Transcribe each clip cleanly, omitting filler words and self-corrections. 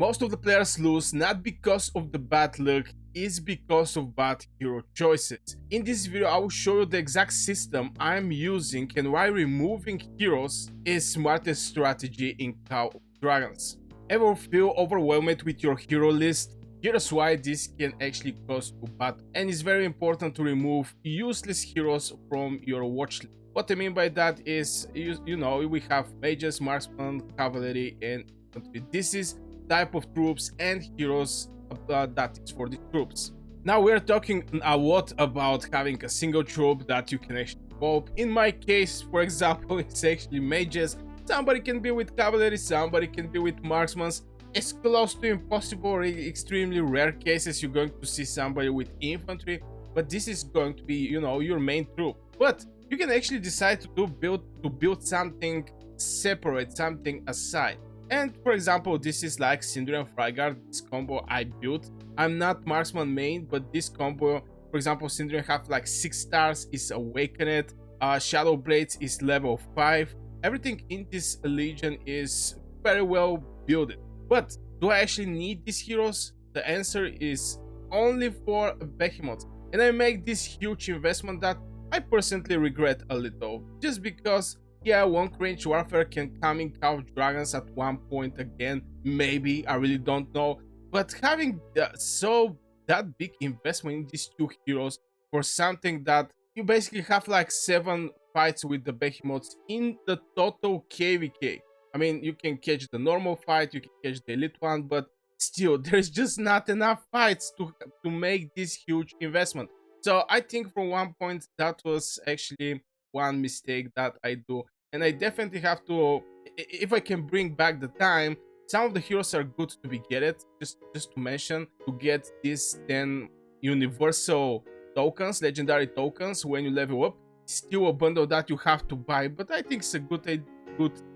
Most of the players lose not because of the bad luck, it's because of bad hero choices. In this video, I will show you the exact system I'm using and why removing heroes is smartest strategy in Call of Dragons. Ever feel overwhelmed with your hero list? Here's why this can actually cause you bad, and it's very important to remove useless heroes from your watch list. What I mean by that is, you know, we have mages, marksmen, cavalry, and infantry. This is type of troops and heroes that is for the troops. Now we're talking a lot about having a single troop that you can actually evolve. In my case, for example, it's actually mages. Somebody can be with cavalry, somebody can be with marksmen. It's close to impossible, or extremely rare cases you're going to see somebody with infantry, but this is going to be, you know, your main troop. But you can actually decide to build something separate, something aside. And for example, this is like Cinder and Fryguard, this combo I built. I'm not marksman main, but this combo, for example, Cinder have like 6 stars, is awakened. Shadow Blades is level 5. Everything in this legion is very well built. But do I actually need these heroes? The answer is only for Behemoth. And I make this huge investment that I personally regret a little. Just because, yeah, long range warfare can come in Call of Dragons at one point again. Maybe, I really don't know. But having that big investment in these two heroes for something that you basically have like 7 fights with the Behemoths in the total KVK. I mean, you can catch the normal fight, you can catch the elite one, but still, there's just not enough fights to make this huge investment. So I think from one point that was actually one mistake that I do, and I definitely have to, if I can bring back the time, some of the heroes are good to be get it. Just to mention, to get these 10 universal tokens, legendary tokens when you level up, still a bundle that you have to buy, but I think it's a good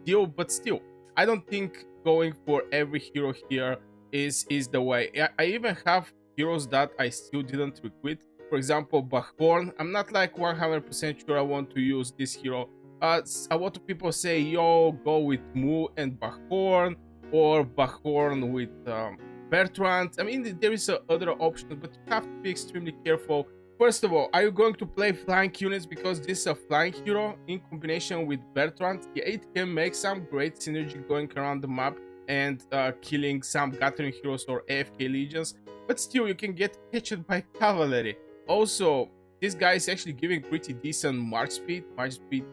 deal. But still, I don't think going for every hero here is the way. I even have heroes that I still didn't recruit. For example, Bachorn. I'm not like 100% sure I want to use this hero. A lot of people say, yo, go with Mu and Bachorn, or Bachorn with Bertrand. I mean, there is other options, but you have to be extremely careful. First of all, are you going to play flying units because this is a flying hero in combination with Bertrand? Yeah, it can make some great synergy going around the map and killing some Gathering heroes or AFK legions, but still you can get catched by cavalry. Also, this guy is actually giving pretty decent march speed. March speed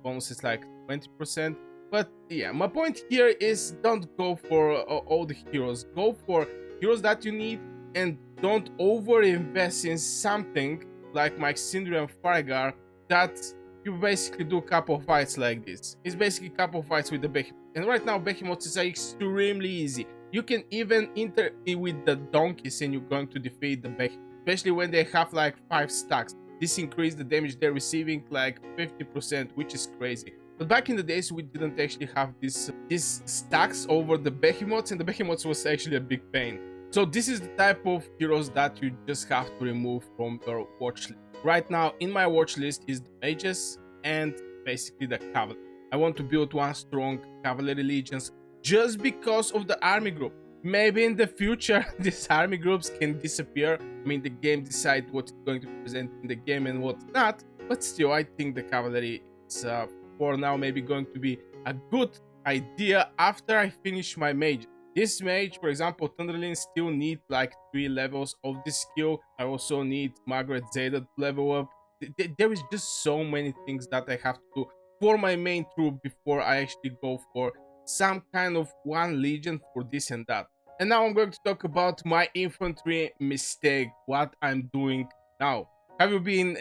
bonus is like 20%. But yeah, my point here is don't go for all the heroes. Go for heroes that you need, and don't over invest in something like my Cinder and Frygar that you basically do a couple of fights like this. It's basically a couple of fights with the Behemoth. And right now, Behemoth is extremely easy. You can even enter with the donkeys and you're going to defeat the Behemoth, especially when they have like 5 stacks. This increases the damage they're receiving like 50%, which is crazy. But back in the days, we didn't actually have these stacks over the Behemoths, and the Behemoths was actually a big pain. So this is the type of heroes that you just have to remove from your watch list. Right now in my watch list is the mages and basically the cavalry. I want to build one strong cavalry legions just because of the army group. Maybe in the future these army groups can disappear. I mean, the game decides what it's going to present in the game and what not. But still, I think the cavalry is for now maybe going to be a good idea after I finish my mages. This mage, for example, Thunderlin, still need like 3 levels of this skill. I also need Margaret Zeta to level up. There is just so many things that I have to do for my main troop before I actually go for some kind of one legion for this and that. And now I'm going to talk about my infantry mistake, what I'm doing now. Have you been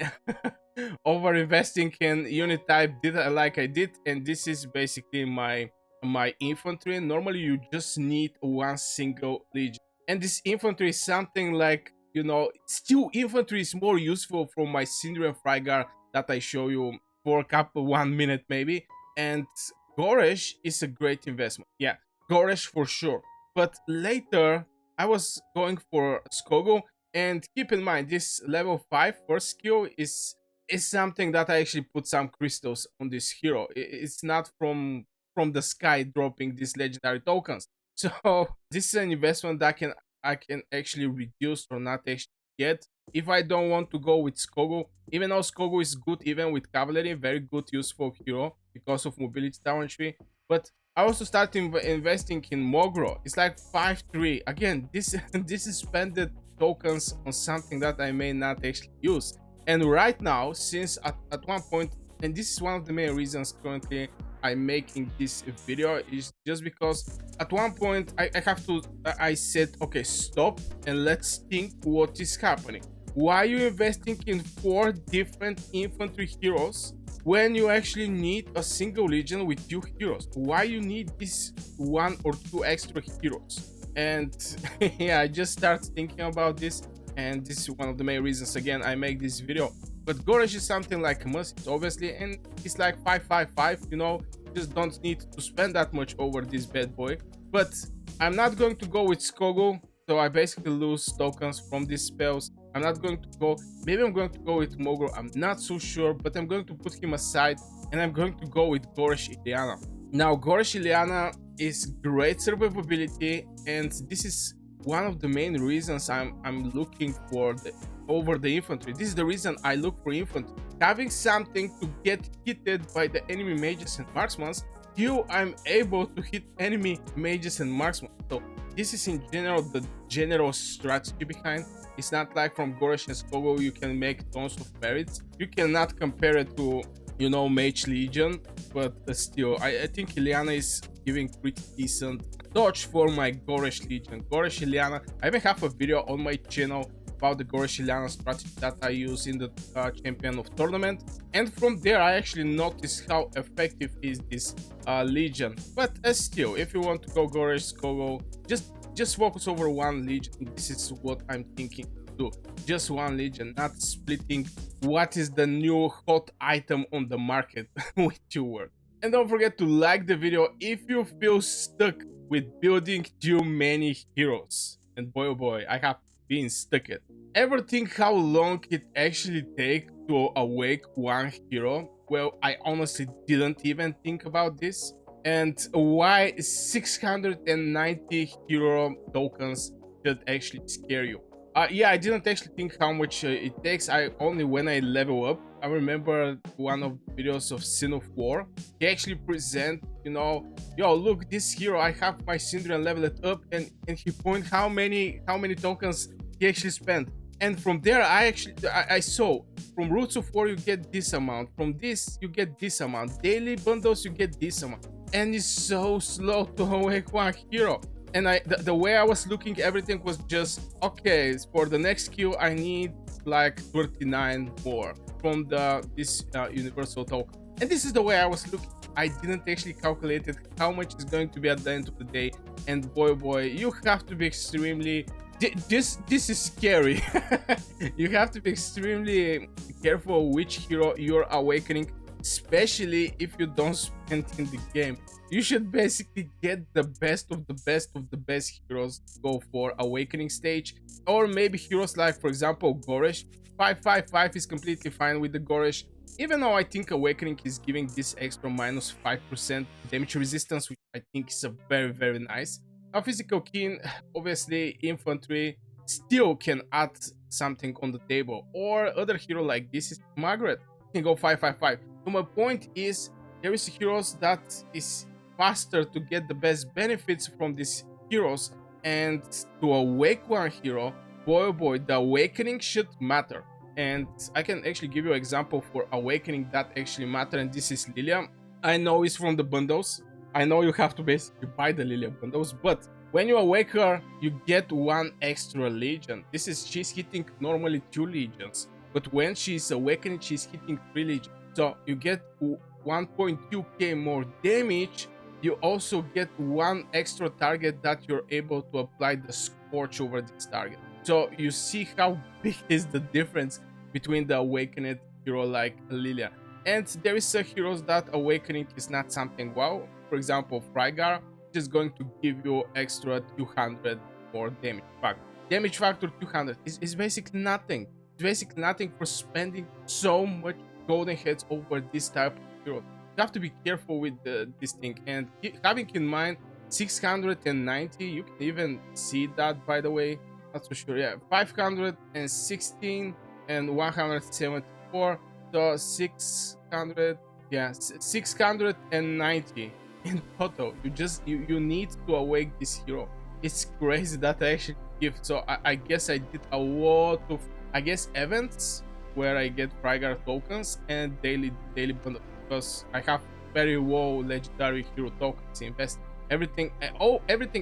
over investing in unit type did like I did? And this is basically my infantry. Normally you just need one single legion, and this infantry is something like, you know, still infantry is more useful from my Cinder and Frygar that I show you for a couple 1 minute maybe. And Goresh is a great investment, yeah, Goresh for sure. But later I was going for Skogul, and keep in mind this level 5 first skill is something that I actually put some crystals on this hero. It's not from the sky dropping these legendary tokens. So this is an investment that I can actually reduce or not actually get if I don't want to go with Skogo. Even though Skogo is good even with cavalry, very good useful hero because of mobility down 3. But I also started investing in Mogro. It's like 5-3. Again, this this is spended tokens on something that I may not actually use. And right now, since at one point, and this is one of the main reasons currently I'm making this video, is just because at one point I have to I said, okay, stop and let's think what is happening. Why are you investing in 4 different infantry heroes when you actually need a single legion with 2 heroes? Why you need this 1 or 2 extra heroes? And yeah, I just started thinking about this, and this is one of the main reasons again I make this video. But Goresh is something like a must, obviously, and it's like 555, you know, just don't need to spend that much over this bad boy. But I'm not going to go with Skogo, so I basically lose tokens from these spells. I'm not going to go, maybe I'm going to go with Mogro, I'm not so sure, but I'm going to put him aside and I'm going to go with Goresh Ileana. Now, Goresh Ileana is great survivability, and this is one of the main reasons I'm looking for over the infantry. This is the reason I look for infantry. Having something to get hitted by the enemy mages and marksmen, I'm able to hit enemy mages and marksmen. So this is in general the general strategy behind. It's not like from Goresh and Skogo you can make tons of merits. You cannot compare it to, you know, Mage Legion, but still, I think Ileana is giving pretty decent dodge for my Goresh Legion. Goresh Ileana, I even have a video on my channel about the Goresh Ileana strategy that I use in the Champion of Tournament, and from there I actually noticed how effective is this Legion. But still, if you want to go Goresh, Skogo, just focus over 1 Legion. This is what I'm thinking to do. Just 1 Legion, not splitting what is the new hot item on the market with 2 words. And don't forget to like the video if you feel stuck with building too many heroes. And boy oh boy, I have been stuck it. Ever think how long it actually takes to awake 1 hero? Well, I honestly didn't even think about this. And why 690 hero tokens should actually scare you. Yeah, I didn't actually think how much it takes. I only when I level up. I remember one of the videos of Sin of War. He actually present, you know, yo, look, this hero, I have my Syndrian level it up, and he point how many tokens he actually spent. And from there, I saw from Roots of War you get this amount, from this you get this amount, daily bundles you get this amount, and it's so slow to awake 1 hero. And the way I was looking, everything was just, okay, for the next queue I need like 39 more from this universal token. And this is the way I was looking. I didn't actually calculate it, how much is going to be at the end of the day. And boy oh boy, you have to be extremely, this is scary. You have to be extremely careful which hero you're awakening, especially if you don't spend in the game. You should basically get the best of the best of the best heroes to go for awakening stage, or maybe heroes like, for example, Goresh. 555 is completely fine with the Goresh, even though I think awakening is giving this extra minus 5% damage resistance, which I think is a very nice. Now physical kin, obviously infantry still can add something on the table, or other hero like this is Margaret can go 555. So my point is, there is heroes that is faster to get the best benefits from these heroes, and to awake 1 hero, boy oh boy, the awakening should matter. And I can actually give you an example for awakening that actually matter, and this is Lilia. I know it's from the bundles. I know you have to basically buy the Lilia bundles, but when you awake her, you get 1 extra legion. She's hitting normally 2 legions, but when she's awakening, she's hitting 3 legions. So you get 1.2k more damage. You also get 1 extra target that you're able to apply the Scorch over this target. So you see how big is the difference between the awakened hero like Lilia. And there is heroes that awakening is not something wow. For example, Frygar is going to give you extra 200 more damage factor. Damage factor 200 is basically nothing. It's basically nothing for spending so much golden heads over this type of hero. You have to be careful with this thing, and having in mind 690. You can even see that, by the way. Not so sure. Yeah, 516 and 174. So 600. Yeah, 690 in total. You need to awake this hero. It's crazy that I actually give. So I guess I did a lot of, I guess, events where I get Frygar tokens and daily bundle, because I have very low legendary hero tokens invest. Everything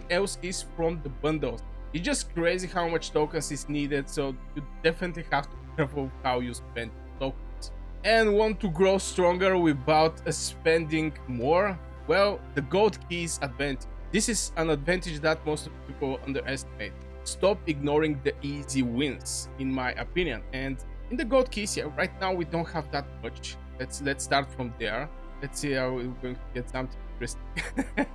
else is from the bundles. It's just crazy how much tokens is needed, so you definitely have to be careful how you spend tokens. And want to grow stronger without spending more? Well, the gold keys advantage. This is an advantage that most people underestimate. Stop ignoring the easy wins, in my opinion. And in the gold keys, yeah, right now we don't have that much. Let's start from there. Let's see how we're going to get something interesting.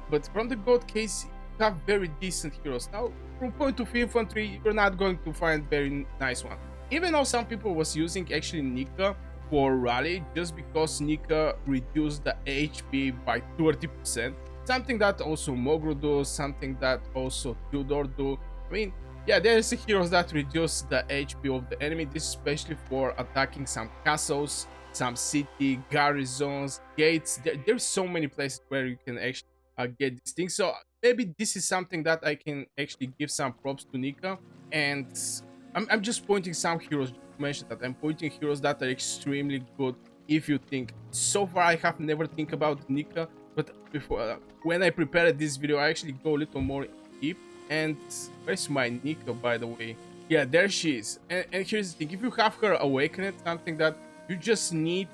But from the gold case, you have very decent heroes. Now, from point of infantry, you're not going to find very nice one. Even though some people was using actually Nika for rally, just because Nika reduced the HP by 30%. Something that also Mogru does, something that also Tudor do. I mean, yeah, there's heroes that reduce the HP of the enemy, this especially for attacking some castles, some city, garrisons, gates. There's so many places where you can actually get these things. So maybe this is something that I can actually give some props to Nika. And I'm just pointing some heroes, to mention that I'm pointing heroes that are extremely good. If you think, so far I have never think about Nika, but before when I prepared this video, I actually go a little more deep. And where's my Nika, by the way? Yeah, there she is. And here's the thing: if you have her awakened, something that you just need.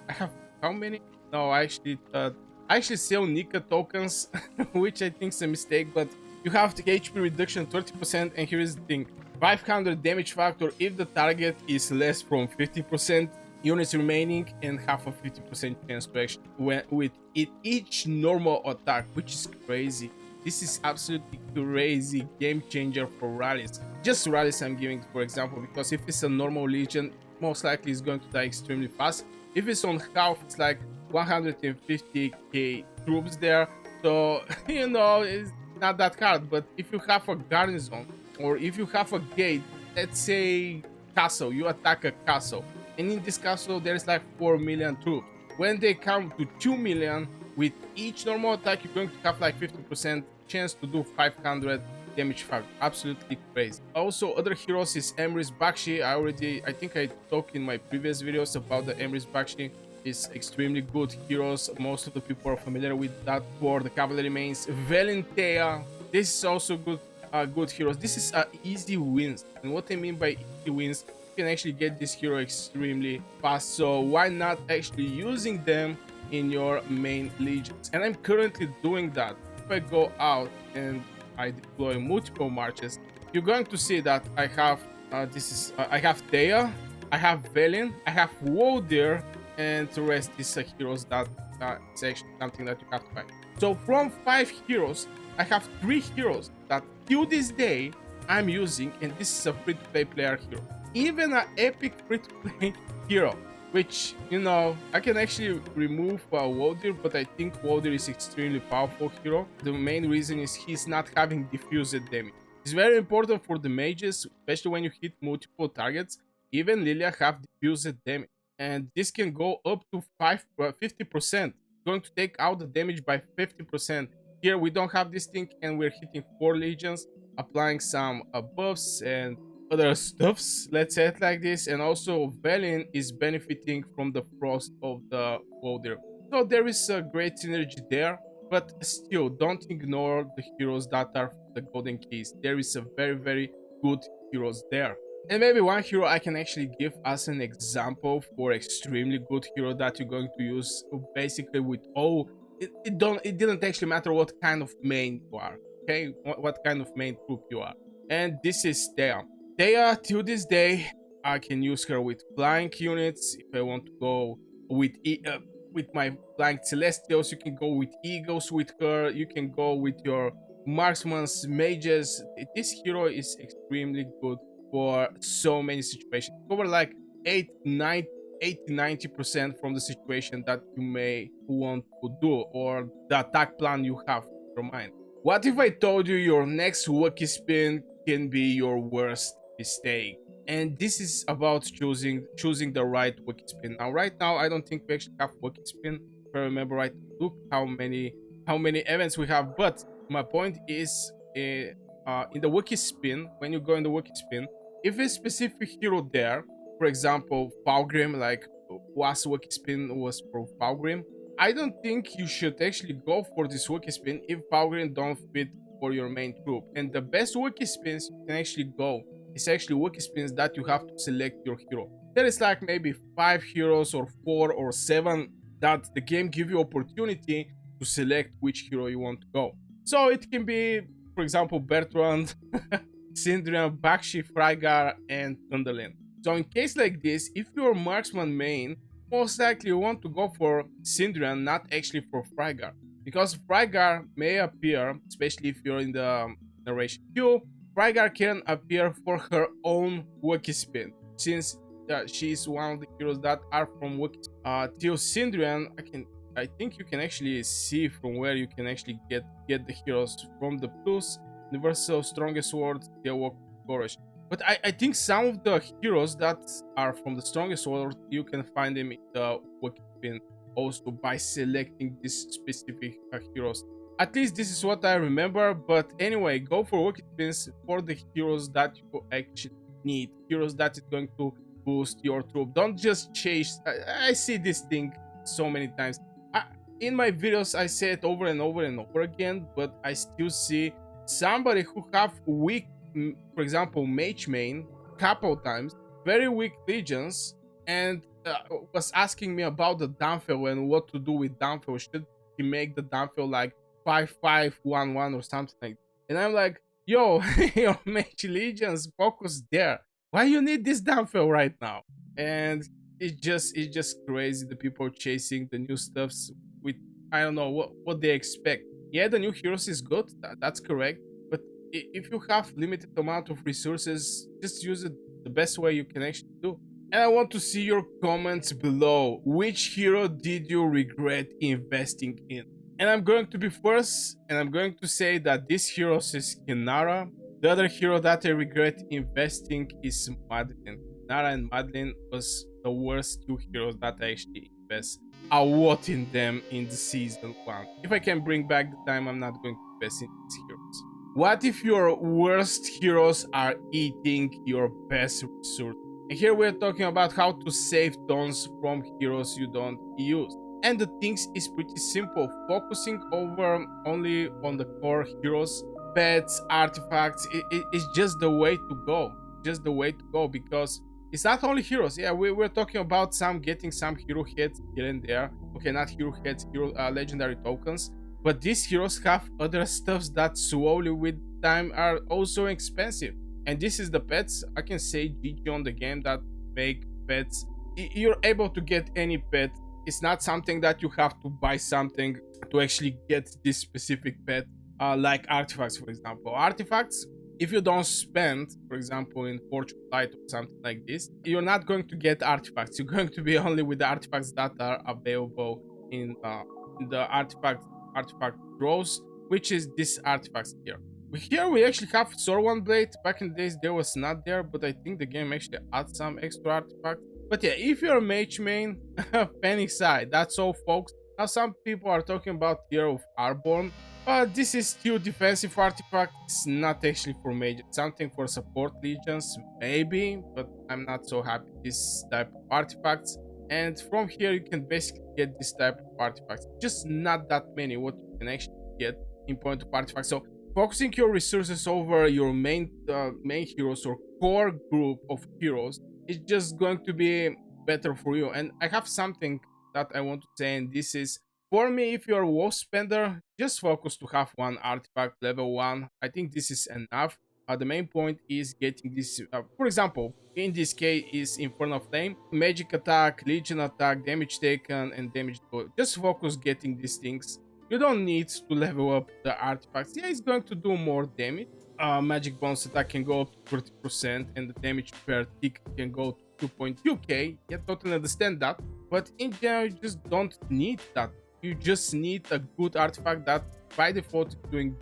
I have how many? No, I actually sell Nika tokens, which I think is a mistake. But you have the HP reduction 30%, and here is the thing: 500 damage factor if the target is less from 50%. Units remaining, and have a 50% chance to actually with it each normal attack, which is crazy. This is absolutely crazy game changer for rallies. Just rallies I'm giving, for example, because if it's a normal legion, most likely it's going to die extremely fast. If it's on half, it's like 150k troops there. So, it's not that hard. But if you have a garrison, or if you have a gate, let's say castle, you attack a castle, and in this castle there's like 4 million troops. When they come to 2 million, with each normal attack, you're going to have like 50% chance to do 500 damage factor. Absolutely crazy. Also, other heroes is Emrys Bakshi. I think I talked in my previous videos about the Emrys Bakshi. Is extremely good heroes. Most of the people are familiar with that for the cavalry mains. Valentea. This is also good heroes. This is easy wins. And what I mean by easy wins, you can actually get this hero extremely fast. So why not actually using them in your main legions? And I'm currently doing that. If I go out and I deploy multiple marches, you're going to see that I have I have Thea, I have Velen, I have Wodir, and the rest is heroes that is actually something that you have to find. So from 5 heroes, I have 3 heroes that till this day I'm using, and this is a free-to-play player hero. Even an epic free-to-play hero, which, I can actually remove Wodir, but I think Wodir is extremely powerful hero. The main reason is he's not having diffused damage. It's very important for the mages, especially when you hit multiple targets. Even Lilia have diffused damage, and this can go up to 50%, going to take out the damage by 50%. Here we don't have this thing, and we're hitting 4 legions, applying some buffs and other stuffs, let's say it like this. And also Velen is benefiting from the frost of the Wodir. So there is a great synergy there, but still don't ignore the heroes that are the golden keys. There is a very good heroes there. And maybe one hero I can actually give as an example for extremely good hero that you're going to use basically with all. It didn't actually matter what kind of main you are, okay? What kind of main troop you are. And this is Thea. Thea, till this day, I can use her with flying units. If I want to go with my flying celestials, you can go with eagles with her. You can go with your marksman's mages. This hero is extremely good for so many situations. Cover like 8, 9, 80, 90% from the situation that you may want to do, or the attack plan you have in your mind. What if I told you your next lucky spin can be your worst mistake? And this is about choosing the right lucky spin. Now, right now, I don't think we actually have lucky spin. If I remember right, look how many events we have. But my point is, in the wiki spin, when you go in the wiki spin, if a specific hero there, for example, Falgrim, like last wiki spin was for Falgrim, I don't think you should actually go for this wiki spin if Falgrim don't fit for your main troop. And the best wiki spins you can actually go is actually wiki spins that you have to select your hero. There is like maybe 5 heroes or 4 or 7 that the game give you opportunity to select which hero you want to go. So it can be, for example, Bertrand, Syndrian, Bakshi, Frygar, and Thunderlin. So in case like this, if you're marksman main, most likely you want to go for Syndrian, not actually for Frygar. Because Frygar may appear, especially if you're in the narration queue, Frygar can appear for her own wiki spin. Since she's one of the heroes that are from wiki. Till Syndrian, I think you can actually see from where you can actually get the heroes from the plus Universal Strongest Sword, the Awoken Courage. But I think some of the heroes that are from the Strongest Sword, you can find them in the wiki spin also by selecting these specific heroes. At least this is what I remember. But anyway, go for wiki spins for the heroes that you actually need, heroes that is going to boost your troop. Don't just chase. I see this thing so many times. In my videos, I say it over and over and over again, but I still see somebody who have weak, for example, mage main, couple times, very weak legions, and was asking me about the downfill and what to do with downfill. Should he make the downfill like 5-5-1-1 or something like that? And I'm like, yo, your mage legions, focus there. Why you need this downfill right now? And it's just crazy, the people chasing the new stuffs with, I don't know what they expect. Yeah, the new heroes is good, that's correct, but if you have limited amount of resources, just use it the best way you can actually do. And I want to see your comments below. Which hero did you regret investing in? And I'm going to be first, and I'm going to say that this hero is Kinara. The other hero that I regret investing is Madeline. Kinara and Madeline was the worst two heroes that I actually invest a lot in them in the season 1. If I can bring back the time, I'm not going to invest in these heroes. What if your worst heroes are eating your best resource? And here we're talking about how to save tons from heroes you don't use. And the things is pretty simple. Focusing over only on the core heroes, pets, artifacts, it's just the way to go. Just the way to go, because it's not only heroes. Yeah, we're talking about getting some hero heads here and there. Okay, not hero heads, legendary tokens. But these heroes have other stuffs that slowly with time are also expensive. And this is the pets. I can say GG on the game that make pets. You're able to get any pet. It's not something that you have to buy something to actually get this specific pet. Like artifacts, for example. Artifacts, if you don't spend, for example, in Fortune Light or something like this, you're not going to get artifacts. You're going to be only with the artifacts that are available in the artifact draws, which is this artifacts here. Here we actually have Sorwan Blade. Back in the days there was not there, but I think the game actually adds some extra artifacts. But yeah, if you're a mage main, panic side. That's all, folks. Now some people are talking about Year of Arborn, but this is still defensive artifact. It's not actually for mage. It's something for support legions, maybe, but I'm not so happy with this type of artifacts. And from here you can basically get this type of artifacts. Just not that many what you can actually get in point of artifacts. So focusing your resources over your main heroes or core group of heroes is just going to be better for you. And I have something that I want to say, and this is, for me, if you're a WoW spender, just focus to have one artifact level 1. I think this is enough. The main point is getting this, for example, in this case is Infernal Flame, magic attack, legion attack, damage taken, and damage dealt. Just focus getting these things. You don't need to level up the artifacts. Yeah, it's going to do more damage. Magic bonus attack can go up to 30%, and the damage per tick can go to 2.2k. Yeah, totally understand that. But in general, you just don't need that. You just need a good artifact that by default is doing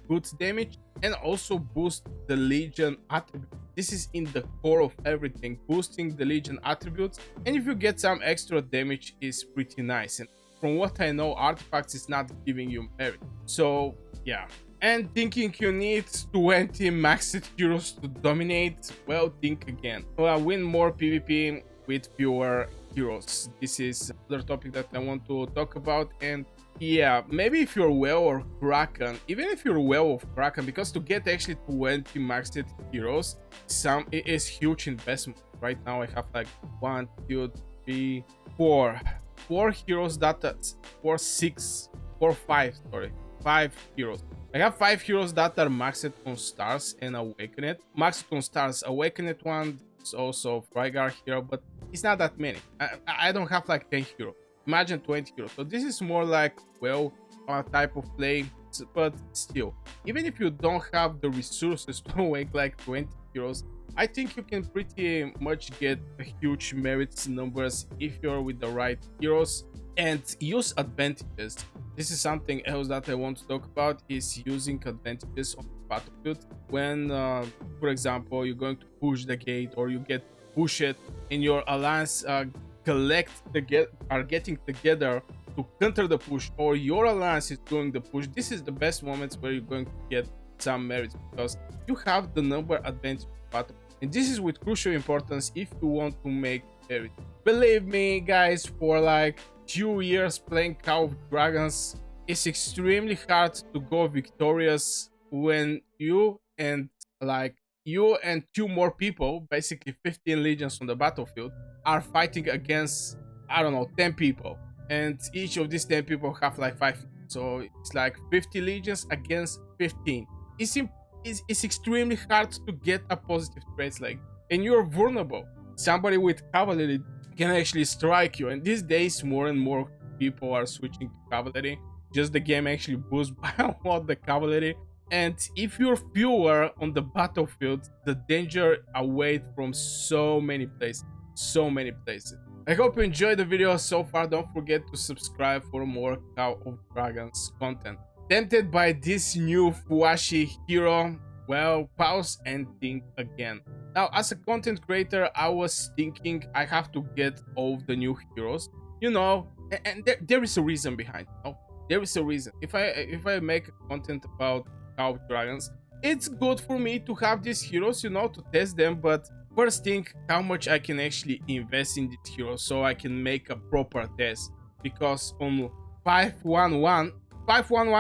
good damage and also boost the Legion attribute. This is in the core of everything, boosting the Legion attributes, and if you get some extra damage is pretty nice. And from what I know, artifacts is not giving you merit, so yeah. And thinking you need 20 maxed heroes to dominate, well, think again. Well, win more PvP with fewer heroes. This is another topic that I want to talk about. And yeah, maybe if you're well or Kraken, even if you're well of Kraken, because to get actually 20 maxed heroes, it is huge investment. Right now I have like 1, 2, 3, 4 heroes that five heroes. I have 5 heroes that are maxed on stars and awakened. Maxed on stars, awakened one is also Frygar hero, but it's not that many. I don't have like 10 heroes. Imagine 20 heroes. So this is more like, well, type of play, but still, even if you don't have the resources to awake like 20 heroes, I think you can pretty much get huge merits numbers if you're with the right heroes and use advantages. This is something else that I want to talk about, is using advantages on the battlefield when, for example, you're going to push the gate or you get pushed and your alliance are getting together to counter the push, or your alliance is doing the push. This is the best moments where you're going to get some merits because you have the number advantage battle, and this is with crucial importance if you want to make merit. Believe me guys, for like 2 years playing Call of Dragons, it's extremely hard to go victorious when you and 2 more people, basically 15 legions on the battlefield, are fighting against, I don't know, 10 people, and each of these 10 people have like 5, so it's like 50 legions against 15. It's extremely hard to get a positive trace like, and you're vulnerable. Somebody with cavalry can actually strike you, and these days more and more people are switching to cavalry. Just the game actually boosts by a lot the cavalry, and if you're fewer on the battlefield, the danger awaits from so many places. I hope you enjoyed the video so far. Don't forget to subscribe for more Call of Dragons content. Tempted by this new flashy hero? Well, pause and think again. Now, as a content creator, I was thinking I have to get all of the new heroes, you know, and there is a reason behind it. You know? There is a reason. If I make content about Call of Dragons, it's good for me to have these heroes, you know, to test them, but first think how much I can actually invest in these heroes so I can make a proper test, because on 511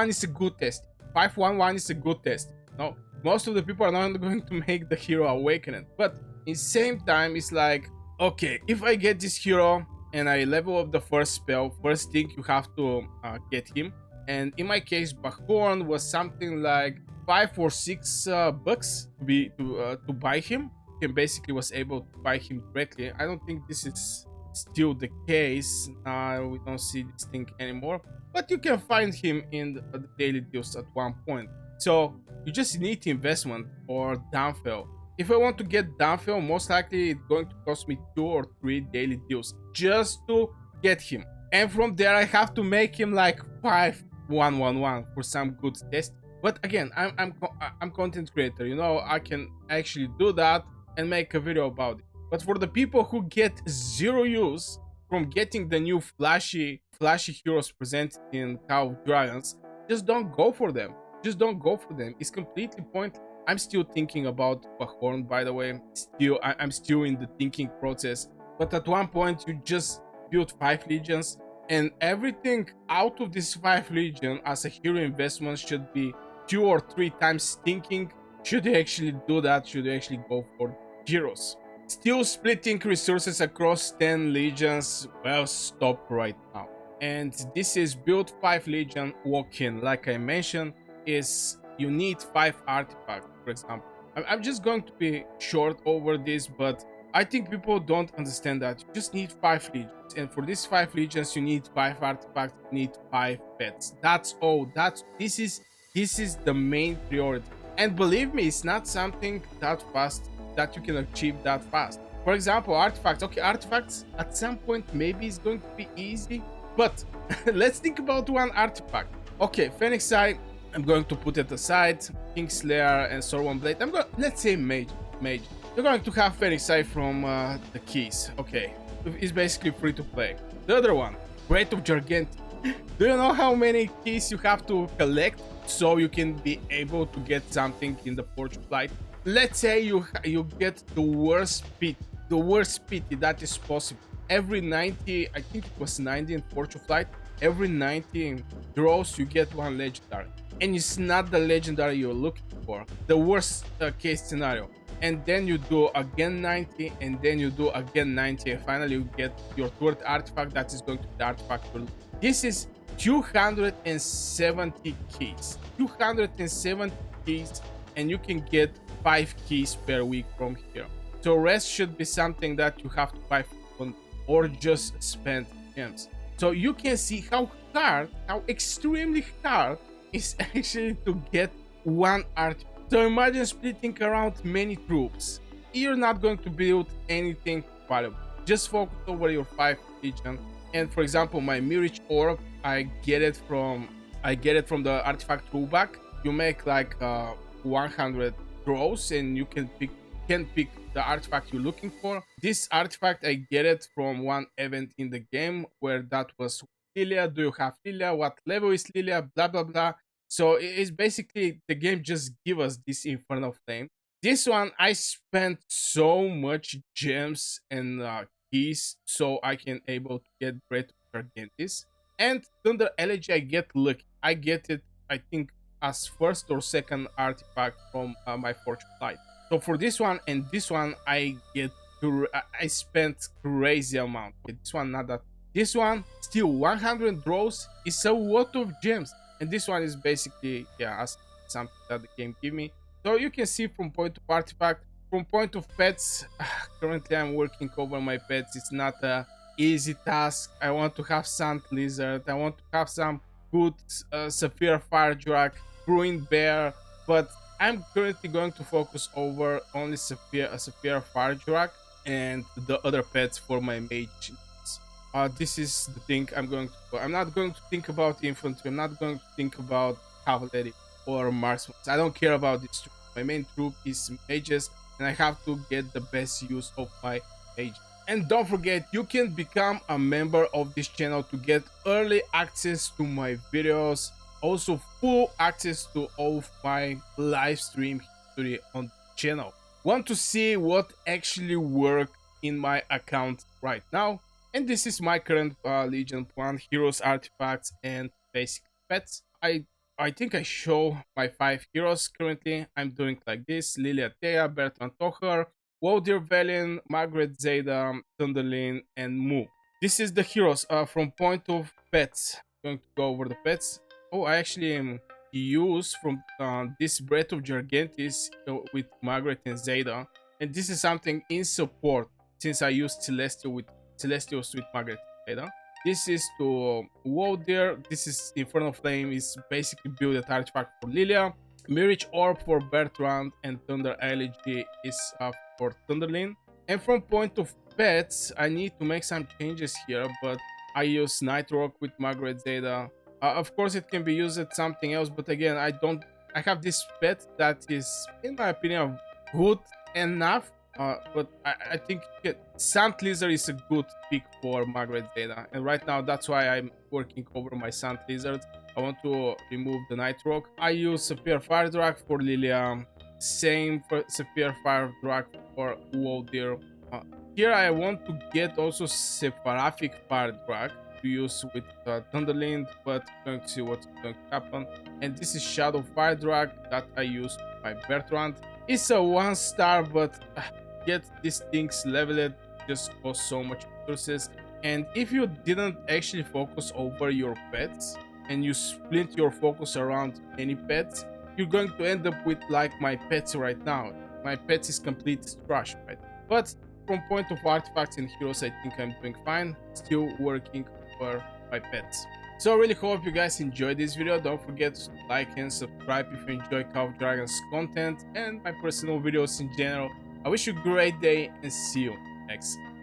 is a good test. 511 is a good test. No, most of the people are not going to make the hero awakened, but in same time it's like, okay, if I get this hero and I level up the first spell, first thing you have to get him, and in my case Bahorn was something like 5 or 6 bucks to buy him. You basically was able to buy him directly. I don't think this is still the case. We don't see this thing anymore, but you can find him in the daily deals at one point. So you just need investment or downfell. If I want to get downfell, most likely it's going to cost me 2 or 3 daily deals just to get him, and from there I have to make him like 5-1-1-1 for some good test. But again, I'm content creator, you know, I can actually do that and make a video about it. But for the people who get 0 use from getting the new flashy heroes presented in Call of Dragons, just don't go for them. It's completely pointless. I'm still thinking about Bahorn, by the way. I'm still in the thinking process. But at one point you just build 5 legions, and everything out of this 5 legion as a hero investment should be 2 or 3 times thinking. Should you actually do that? Should you actually go for heroes? Still splitting resources across 10 legions? Well, stop right now. And this is build 5 legion walk-in. Like I mentioned, is you need 5 artifacts, for example. I'm just going to be short over this, but I think people don't understand that you just need 5 legions, and for these 5 legions you need 5 artifacts, you need 5 pets. That's all. This is the main priority. And believe me, it's not something that fast that you can achieve that fast. For example, artifacts. Okay, artifacts at some point maybe it's going to be easy, but let's think about one artifact. Okay, Phoenix Eye I'm going to put it aside. Kingslayer and Sword Blade. I'm going, let's say mage. You're going to have Phoenix Eye from the keys. Okay, it's basically free to play. The other one, Great of Gigantic. Do you know how many keys you have to collect so you can be able to get something in the Forge of Light? Let's say you get the worst pity that is possible. Every 90, I think it was 90 in Forge of Light, every 90 draws you get one legendary. And it's not the legendary you're looking for. The worst case scenario. And then you do again 90, and then you do again 90, and finally you get your third artifact that is going to be the artifact. This is 270 keys. 270 keys, and you can get 5 keys per week from here. So rest should be something that you have to buy or just spend gems. So you can see how extremely hard is actually to get one artifact. So imagine splitting around many troops. You're not going to build anything valuable. Just focus over your 5 legion. And for example, my Mirage Orb, I get it from the artifact toolback. You make like 100 draws, and you can pick the artifact you're looking for. This artifact, I get it from one event in the game where that was Lilia. Do you have Lilia? What level is Lilia? Blah blah blah. So it's basically the game just give us this Infernal Flame. This one I spent so much gems and keys so I can able to get Great Gargantis. And Thunder Elegy, I get lucky. I get it, I think, as first or second artifact from my Forge of Light. So for this one and this one, I spent crazy amount. This one not that. This one still 100 draws is a lot of gems. And this one is basically, yeah, as something that the game give me. So you can see from point of artifact, from point of pets. Currently I'm working over my pets. It's not a easy task. I want to have Sand Lizard. I want to have some good Sapphire Fire Drag, Brewing Bear. But I'm currently going to focus over only Sapphire Fire Drag and the other pets for my mage. This is the thing I'm going to do. I'm not going to think about infantry. I'm not going to think about cavalry or marksmen. I don't care about this troop. My main troop is mages, and I have to get the best use of my mage. And don't forget, you can become a member of this channel to get early access to my videos, also full access to all of my live stream history on the channel. Want to see what actually worked in my account right now? And this is my current Legion plan, heroes, artifacts, and basic pets. I think I show my 5 heroes currently. I'm doing like this: Lilia Thea, Bertrand Tocher, Wodir Velen, Margaret Zeta, Thunderlin, and Mu. This is the heroes from point of pets. I'm going to go over the pets. Oh, I actually use from this Breath of Gigantis with Margaret and Zeta. And this is something in support since I used Celestials with Margaret Zeta. This is to Wodir. This is Infernal Flame, is basically build an artifact for Lilia. Mirage Orb for Bertrand, and Thunder Elegy is for Thunderlin. And from point of pets, I need to make some changes here, but I use Night Rock with Margaret Zeta. Of course, it can be used at something else, but again, I have this pet that is, in my opinion, good enough. But I think Sand Lizard is a good pick for Margaret Zeta, and right now that's why I'm working over my Sand Lizard. I want to remove the Night Rock. I use Sapphire Fire Drag for Lilia, same for Sapphire Fire Drag for Wodir. Here I want to get also Seraphic Fire Drag to use with Thunderlind, but we're going to see what's going to happen. And this is Shadow Fire Drag that I use by Bertrand. It's a 1-star, but get these things leveled just costs so much resources. And if you didn't actually focus over your pets and you split your focus around many pets, you're going to end up with like my pets right now. My pets is complete trash, right? But from point of artifacts and heroes, I think I'm doing fine. Still working for my pets. So I really hope you guys enjoyed this video. Don't forget to like and subscribe if you enjoy Call of Dragons content and my personal videos in general. I wish you a great day and see you next time.